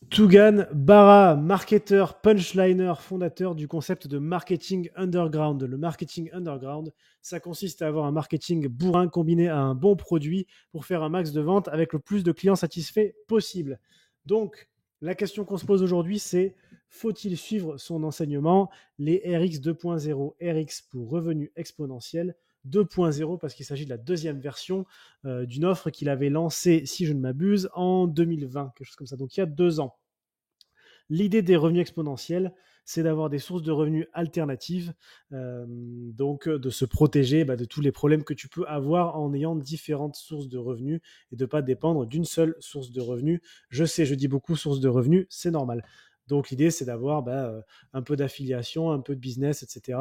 Tougan Barra, marketeur, punchliner, fondateur du concept de marketing underground. Le marketing underground, ça consiste à avoir un marketing bourrin combiné à un bon produit pour faire un max de ventes avec le plus de clients satisfaits possible. Donc, la question qu'on se pose aujourd'hui, c'est faut-il suivre son enseignement, les RX 2.0, RX pour revenus exponentiels, 2.0 parce qu'il s'agit de la deuxième version d'une offre qu'il avait lancée, si je ne m'abuse, en 2020, quelque chose comme ça, donc il y a 2 ans. L'idée des revenus exponentiels, c'est d'avoir des sources de revenus alternatives, donc de se protéger de tous les problèmes que tu peux avoir en ayant différentes sources de revenus et de ne pas dépendre d'une seule source de revenus. Je sais, je dis beaucoup sources de revenus, c'est normal. Donc l'idée, c'est d'avoir un peu d'affiliation, un peu de business, etc.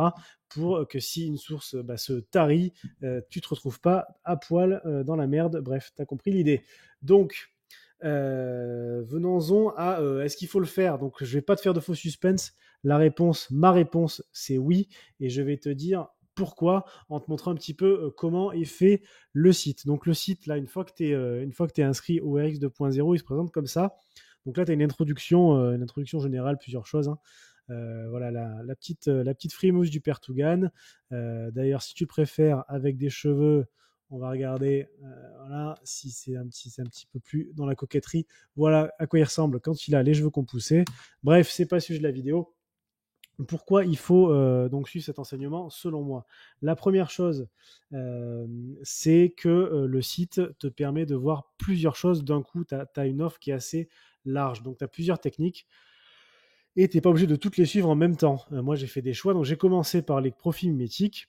pour que si une source se tarit, tu ne te retrouves pas à poil dans la merde. Bref, tu as compris l'idée. Donc, venons-en à est-ce qu'il faut le faire. Donc, je ne vais pas te faire de faux suspense. Ma réponse, c'est oui. Et je vais te dire pourquoi en te montrant un petit peu comment est fait le site. Donc, le site, là, une fois que tu es inscrit au RX 2.0, il se présente comme ça. Donc là, tu as une introduction générale, plusieurs choses, hein. Voilà la petite frimousse du père Tougan. D'ailleurs, si tu préfères avec des cheveux, on va regarder voilà, si c'est un petit peu plus dans la coquetterie. Voilà à quoi il ressemble quand il a les cheveux qu'on poussait. Bref, c'est pas le sujet de la vidéo. Pourquoi il faut donc suivre cet enseignement selon moi? La première chose, c'est que le site te permet de voir plusieurs choses d'un coup. Tu as une offre qui est assez large. Donc, tu as plusieurs techniques et tu n'es pas obligé de toutes les suivre en même temps. Moi, j'ai fait des choix. Donc, j'ai commencé par les profils mimétiques.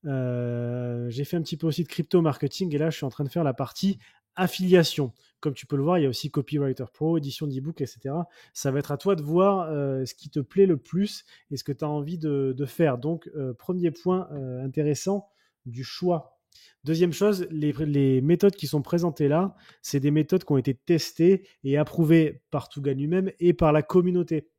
J'ai fait un petit peu aussi de crypto marketing et là, je suis en train de faire la partie affiliation. Comme tu peux le voir, il y a aussi Copywriter Pro, édition d'e-book, etc. Ça va être à toi de voir ce qui te plaît le plus et ce que tu as envie de faire. Donc, premier point intéressant du choix. Deuxième chose, les méthodes qui sont présentées là, c'est des méthodes qui ont été testées et approuvées par Tougan lui-même et par la communauté.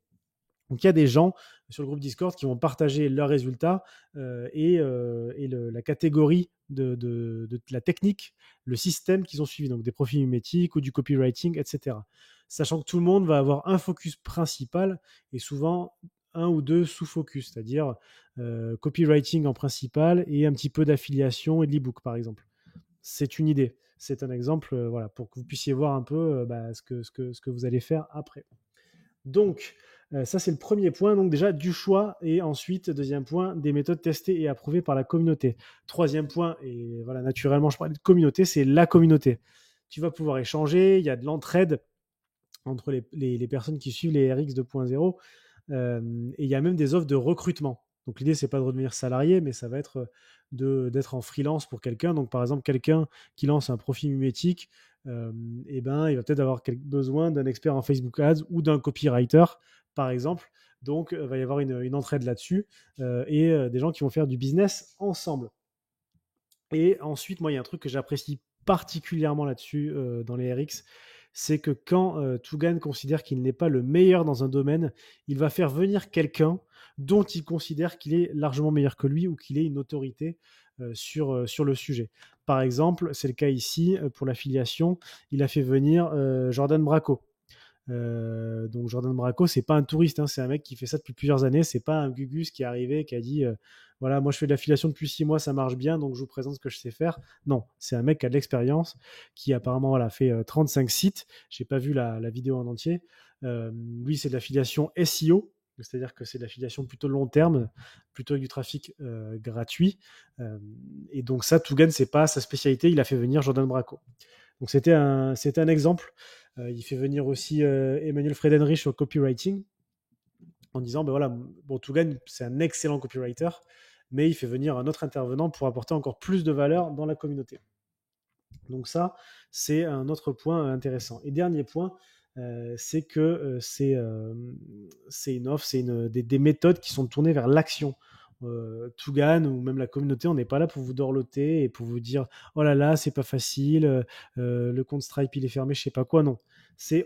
Donc il y a des gens sur le groupe Discord qui vont partager leurs résultats la catégorie de la technique, le système qu'ils ont suivi, donc des profils mimétiques ou du copywriting, etc. Sachant que tout le monde va avoir un focus principal et souvent un ou deux sous-focus, c'est-à-dire copywriting en principal et un petit peu d'affiliation et de l'e-book par exemple. C'est une idée, c'est un exemple voilà, pour que vous puissiez voir un peu ce que vous allez faire après. Donc, ça, c'est le premier point. Donc, déjà, du choix. Et ensuite, deuxième point, des méthodes testées et approuvées par la communauté. Troisième point, et voilà, naturellement, je parlais de communauté, c'est la communauté. Tu vas pouvoir échanger. Il y a de l'entraide entre les personnes qui suivent les RX 2.0. Et il y a même des offres de recrutement. Donc, l'idée, c'est pas de redevenir salarié, mais ça va être d'être en freelance pour quelqu'un. Donc, par exemple, quelqu'un qui lance un profil mimétique, il va peut-être avoir besoin d'un expert en Facebook Ads ou d'un copywriter, par exemple. Donc, il va y avoir une entraide là-dessus des gens qui vont faire du business ensemble. Et ensuite, moi, il y a un truc que j'apprécie particulièrement là-dessus dans les RX, c'est que quand Tougan considère qu'il n'est pas le meilleur dans un domaine, il va faire venir quelqu'un dont il considère qu'il est largement meilleur que lui ou qu'il est une autorité sur le sujet. Par exemple, c'est le cas ici pour l'affiliation, il a fait venir Jordan Braco. Donc Jordan Braco, c'est pas un touriste, hein, c'est un mec qui fait ça depuis plusieurs années. C'est pas un Gugus qui est arrivé, qui a dit voilà, moi je fais de l'affiliation depuis 6 mois, ça marche bien, donc je vous présente ce que je sais faire. Non, c'est un mec qui a de l'expérience, qui apparemment voilà, fait 35 sites. J'ai pas vu la vidéo en entier. Lui, c'est de l'affiliation SEO, c'est-à-dire que c'est de l'affiliation plutôt long terme, plutôt avec du trafic gratuit. Et donc ça, Tougan, c'est pas sa spécialité. Il a fait venir Jordan Braco. Donc c'était un exemple. Il fait venir aussi Emmanuel Fredenrich au copywriting en disant ben voilà, bon, Tougan, c'est un excellent copywriter, mais il fait venir un autre intervenant pour apporter encore plus de valeur dans la communauté. Donc ça, c'est un autre point intéressant. Et dernier point, c'est que c'est une offre, c'est des méthodes qui sont tournées vers l'action. Tougan ou même la communauté, on n'est pas là pour vous dorloter et pour vous dire oh là là, c'est pas facile, le compte Stripe il est fermé, je sais pas quoi. Non,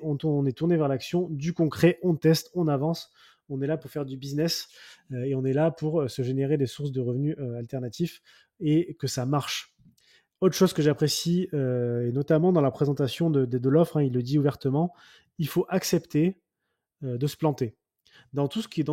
on est tourné vers l'action, du concret, on teste, on avance. On est là pour faire du business et on est là pour se générer des sources de revenus alternatifs et que ça marche. Autre chose que j'apprécie, et notamment dans la présentation de l'offre, hein, il le dit ouvertement, il faut accepter de se planter. Dans tout ce qu'il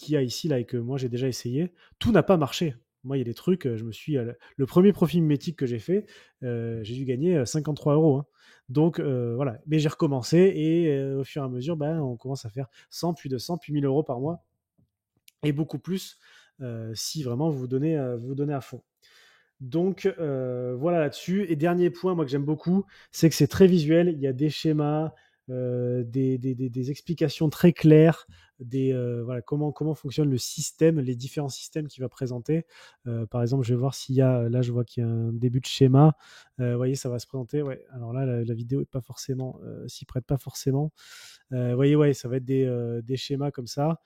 y a ici, là, et que moi j'ai déjà essayé, tout n'a pas marché. Moi, il y a des trucs, le premier profil mimétique que j'ai fait, j'ai dû gagner 53 euros, hein. Donc voilà, mais j'ai recommencé et au fur et à mesure, ben, on commence à faire 100, puis 200, puis 1000 euros par mois et beaucoup plus si vraiment vous vous donnez à fond. Donc voilà là-dessus. Et dernier point, moi que j'aime beaucoup, c'est que c'est très visuel. Il y a des schémas, des explications très claires, voilà, comment fonctionne le système, les différents systèmes qu'il va présenter. Par exemple, je vais voir s'il y a, là je vois qu'il y a un début de schéma. Vous voyez, ça va se présenter. Ouais. Alors là, la vidéo est pas forcément, s'y prête pas forcément. Vous voyez, ouais, ça va être des schémas comme ça.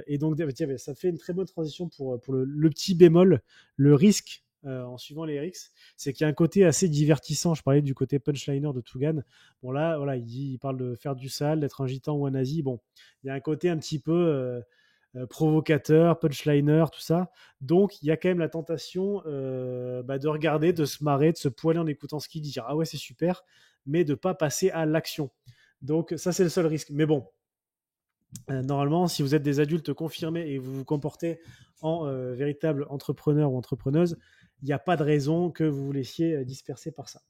Et donc, tiens, ça fait une très bonne transition pour le petit bémol, le risque en suivant les RX, c'est qu'il y a un côté assez divertissant. Je parlais du côté punchliner de Tougan. Bon, là, voilà, il parle de faire du sale, d'être un gitan ou un nazi. Bon, il y a un côté un petit peu provocateur, punchliner, tout ça. Donc, il y a quand même la tentation de regarder, de se marrer, de se poiler en écoutant ce qu'il dit, dire ah ouais, c'est super, mais de ne pas passer à l'action. Donc, ça, c'est le seul risque. Mais bon, normalement, si vous êtes des adultes confirmés et vous vous comportez en véritable entrepreneur ou entrepreneuse, il n'y a pas de raison que vous vous laissiez disperser par ça.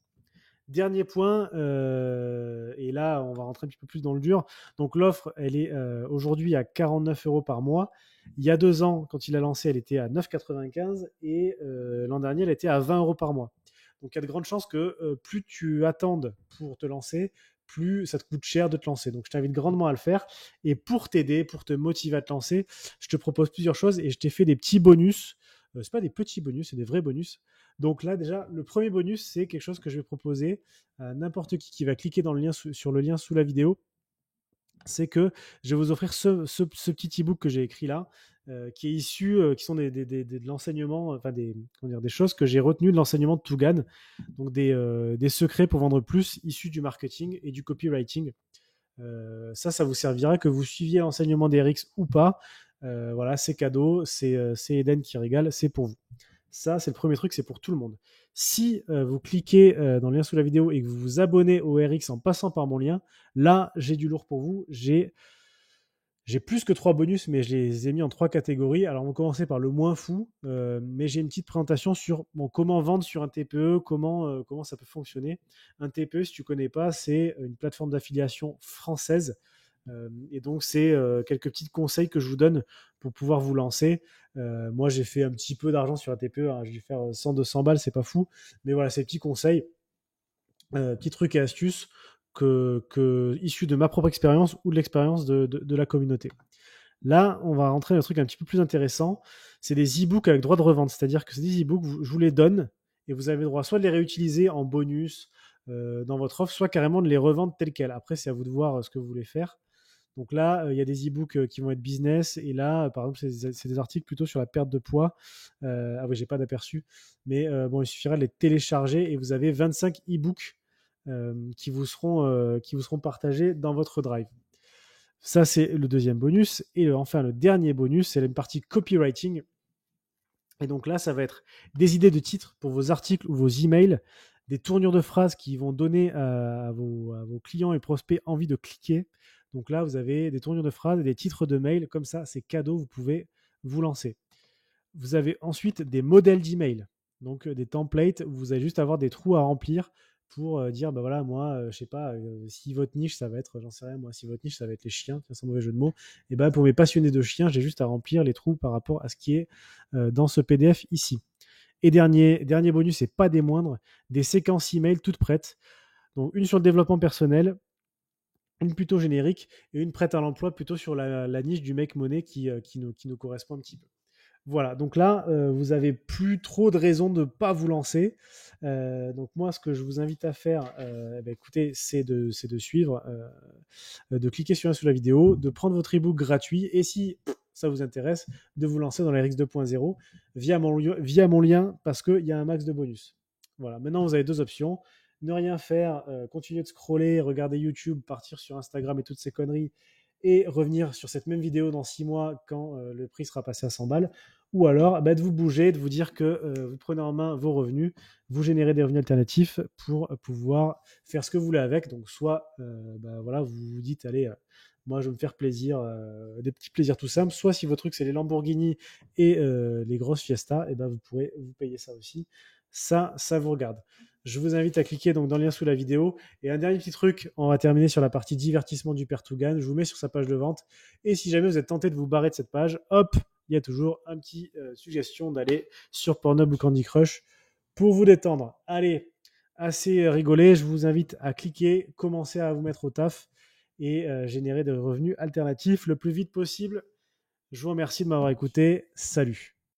Dernier point, et là, on va rentrer un petit peu plus dans le dur. Donc, l'offre, elle est aujourd'hui à 49 euros par mois. Il y a 2 ans, quand il a lancé, elle était à 9,95 et l'an dernier, elle était à 20 euros par mois. Donc, il y a de grandes chances que plus tu attendes pour te lancer, plus ça te coûte cher de te lancer. Donc, je t'invite grandement à le faire. Et pour t'aider, pour te motiver à te lancer, je te propose plusieurs choses et je t'ai fait des petits bonus. C'est pas des petits bonus, c'est des vrais bonus. Donc là, déjà, le premier bonus, c'est quelque chose que je vais proposer à n'importe qui va cliquer dans le lien sur le lien sous la vidéo. C'est que je vais vous offrir ce petit e-book que j'ai écrit là, qui est issu, qui sont de l'enseignement, enfin des choses que j'ai retenues de l'enseignement de Tougan, donc des secrets pour vendre plus issus du marketing et du copywriting. Ça vous servira que vous suiviez l'enseignement d'Erix ou pas. Voilà, c'est cadeau, c'est Eden qui régale, c'est pour vous. Ça, c'est le premier truc, c'est pour tout le monde. Si vous cliquez dans le lien sous la vidéo et que vous vous abonnez au RX en passant par mon lien, là, j'ai du lourd pour vous. J'ai plus que 3 bonus, mais je les ai mis en 3 catégories. Alors, on va commencer par le moins fou, mais j'ai une petite présentation sur comment vendre sur un TPE, comment ça peut fonctionner. Un TPE, si tu ne connais pas, c'est une plateforme d'affiliation française. Et donc, c'est quelques petits conseils que je vous donne pour pouvoir vous lancer. Moi, j'ai fait un petit peu d'argent sur un TPE. Hein. Je vais faire 100-200 balles, c'est pas fou. Mais voilà, ces petits conseils, petits trucs et astuces issus de ma propre expérience ou de l'expérience de la communauté. Là, on va rentrer dans un truc un petit peu plus intéressant. C'est des e-books avec droit de revente. C'est-à-dire que c'est des e-books, je vous les donne et vous avez le droit soit de les réutiliser en bonus dans votre offre, soit carrément de les revendre telles quelles. Après, c'est à vous de voir ce que vous voulez faire. Donc là, il y a des e-books qui vont être business. Et là, par exemple, c'est des articles plutôt sur la perte de poids. Ah oui, j'ai pas d'aperçu. Mais bon, il suffira de les télécharger et vous avez 25 e-books qui vous seront partagés dans votre drive. Ça, c'est le deuxième bonus. Et enfin, le dernier bonus, c'est une partie copywriting. Et donc là, ça va être des idées de titres pour vos articles ou vos emails, des tournures de phrases qui vont donner à vos clients et prospects envie de cliquer. Donc là, vous avez des tournures de phrases et des titres de mails. Comme ça, c'est cadeau, vous pouvez vous lancer. Vous avez ensuite des modèles d'email, donc des templates où vous allez juste avoir des trous à remplir pour dire, bah voilà, moi, je sais pas, si votre niche, ça va être, j'en sais rien, moi, si votre niche, ça va être les chiens, c'est un mauvais jeu de mots, et ben pour mes passionnés de chiens, j'ai juste à remplir les trous par rapport à ce qui est dans ce PDF ici. Et dernier bonus, et pas des moindres, des séquences email toutes prêtes. Donc une sur le développement personnel, une plutôt générique et une prête à l'emploi plutôt sur la niche du make money qui nous correspond un petit peu. Voilà, donc là, vous avez plus trop de raisons de ne pas vous lancer. Donc moi, ce que je vous invite à faire, écoutez, c'est de suivre, de cliquer sur un sous la vidéo, de prendre votre ebook gratuit et si ça vous intéresse, de vous lancer dans l'RX 2.0 via mon lien parce qu'il y a un max de bonus. Voilà, maintenant vous avez 2 options. Ne rien faire, continuer de scroller, regarder YouTube, partir sur Instagram et toutes ces conneries et revenir sur cette même vidéo dans 6 mois quand le prix sera passé à 100 balles. Ou alors de vous bouger, de vous dire que vous prenez en main vos revenus, vous générez des revenus alternatifs pour pouvoir faire ce que vous voulez avec. Donc soit voilà, vous vous dites, allez, Moi, je vais me faire plaisir, des petits plaisirs tout simples. Soit si votre truc, c'est les Lamborghini et les grosses Fiesta, et ben, vous pourrez vous payer ça aussi. Ça vous regarde. Je vous invite à cliquer donc dans le lien sous la vidéo. Et un dernier petit truc, on va terminer sur la partie divertissement du Père Tougan. Je vous mets sur sa page de vente. Et si jamais vous êtes tenté de vous barrer de cette page, hop, il y a toujours un petit suggestion d'aller sur Pornhub ou Candy Crush pour vous détendre. Allez, assez rigolé. Je vous invite à cliquer, commencer à vous mettre au taf et générer des revenus alternatifs le plus vite possible. Je vous remercie de m'avoir écouté. Salut.